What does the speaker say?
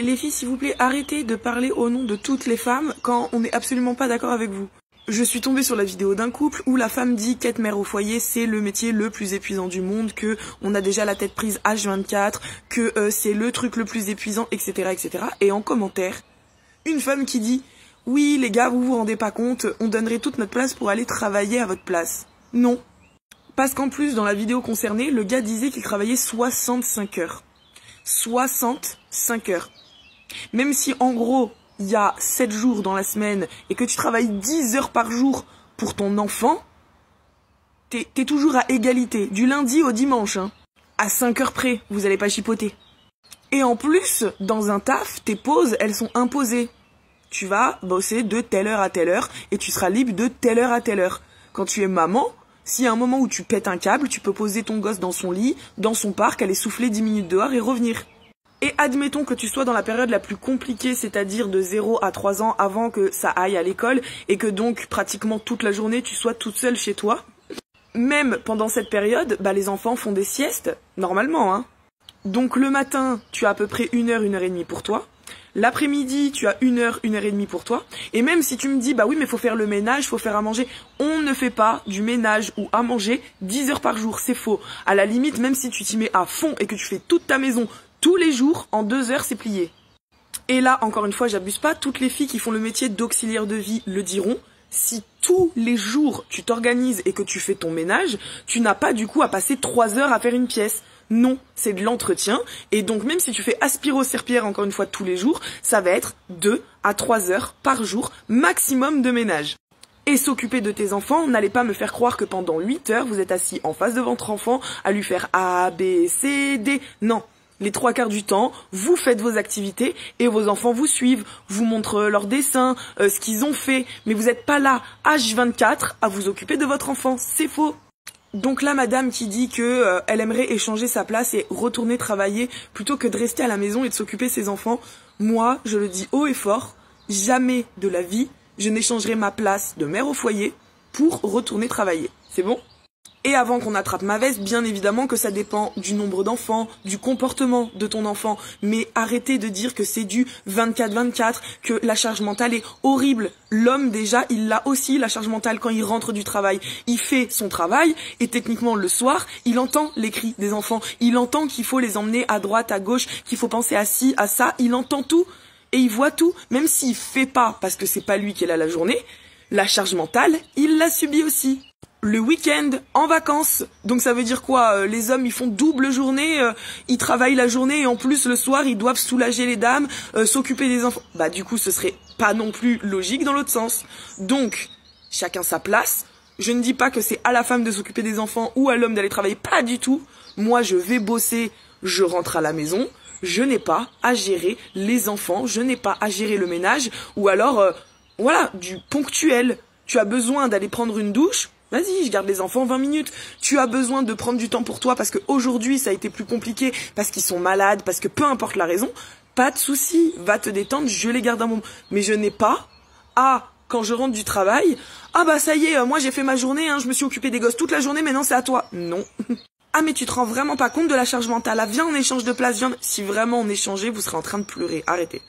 Les filles, s'il vous plaît, arrêtez de parler au nom de toutes les femmes quand on n'est absolument pas d'accord avec vous. Je suis tombée sur la vidéo d'un couple où la femme dit qu'être mère au foyer, c'est le métier le plus épuisant du monde, que on a déjà la tête prise H24, que c'est le truc le plus épuisant, etc., etc. Et en commentaire, une femme qui dit « Oui, les gars, vous vous rendez pas compte, on donnerait toute notre place pour aller travailler à votre place. » Non. Parce qu'en plus, dans la vidéo concernée, le gars disait qu'il travaillait 65 heures. 65 heures. Même si, en gros, il y a 7 jours dans la semaine et que tu travailles 10 heures par jour pour ton enfant, t'es toujours à égalité, du lundi au dimanche, hein. À 5 heures près, vous allez pas chipoter. Et en plus, dans un taf, tes pauses, elles sont imposées. Tu vas bosser de telle heure à telle heure et tu seras libre de telle heure à telle heure. Quand tu es maman, s'il y a un moment où tu pètes un câble, tu peux poser ton gosse dans son lit, dans son parc, aller souffler 10 minutes dehors et revenir. Et admettons que tu sois dans la période la plus compliquée, c'est-à-dire de 0 à 3 ans avant que ça aille à l'école, et que donc pratiquement toute la journée tu sois toute seule chez toi. Même pendant cette période, les enfants font des siestes, normalement, hein. Donc le matin, tu as à peu près 1 heure, 1 heure et demie pour toi. L'après-midi, tu as 1 heure, 1 heure et demie pour toi. Et même si tu me dis, oui, mais faut faire le ménage, faut faire à manger. On ne fait pas du ménage ou à manger 10 heures par jour, c'est faux. À la limite, même si tu t'y mets à fond et que tu fais toute ta maison tous les jours, en 2 heures, c'est plié. Et là, encore une fois, j'abuse pas, toutes les filles qui font le métier d'auxiliaire de vie le diront. Si tous les jours, tu t'organises et que tu fais ton ménage, tu n'as pas du coup à passer 3 heures à faire une pièce. Non, c'est de l'entretien. Et donc, même si tu fais aspiro-serpillère encore une fois tous les jours, ça va être 2 à 3 heures par jour maximum de ménage. Et s'occuper de tes enfants, n'allez pas me faire croire que pendant 8 heures, vous êtes assis en face de votre enfant à lui faire A, B, C, D. Non. Les 3 quarts du temps, vous faites vos activités et vos enfants vous suivent, vous montrent leurs dessins, ce qu'ils ont fait. Mais vous n'êtes pas là, H24, à vous occuper de votre enfant. C'est faux. Donc là, madame qui dit que elle aimerait échanger sa place et retourner travailler plutôt que de rester à la maison et de s'occuper de ses enfants, moi, je le dis haut et fort, jamais de la vie, je n'échangerai ma place de mère au foyer pour retourner travailler. C'est bon ? Et avant qu'on attrape ma veste, bien évidemment que ça dépend du nombre d'enfants, du comportement de ton enfant. Mais arrêtez de dire que c'est du 24-24, que la charge mentale est horrible. L'homme, déjà, il a aussi la charge mentale quand il rentre du travail. Il fait son travail et techniquement, le soir, il entend les cris des enfants. Il entend qu'il faut les emmener à droite, à gauche, qu'il faut penser à ci, à ça. Il entend tout et il voit tout. Même s'il fait pas parce que c'est pas lui qui est là la journée, la charge mentale, il l'a subie aussi. Le week-end, en vacances. Donc ça veut dire quoi? Les hommes, ils font double journée, ils travaillent la journée et en plus le soir, ils doivent soulager les dames, s'occuper des enfants. Du coup, ce serait pas non plus logique dans l'autre sens. Donc, chacun sa place. Je ne dis pas que c'est à la femme de s'occuper des enfants ou à l'homme d'aller travailler, pas du tout. Moi, je vais bosser, je rentre à la maison. Je n'ai pas à gérer les enfants, je n'ai pas à gérer le ménage ou alors, voilà, du ponctuel. Tu as besoin d'aller prendre une douche? Vas-y, je garde les enfants 20 minutes. Tu as besoin de prendre du temps pour toi parce qu'aujourd'hui, ça a été plus compliqué, parce qu'ils sont malades, parce que peu importe la raison, pas de souci, va te détendre, je les garde un moment. Mais je n'ai pas quand je rentre du travail, ça y est, moi j'ai fait ma journée, je me suis occupée des gosses toute la journée, maintenant c'est à toi. Non. Mais tu te rends vraiment pas compte de la charge mentale. Viens, on échange de place, viens. Si vraiment on échangeait, vous serez en train de pleurer. Arrêtez.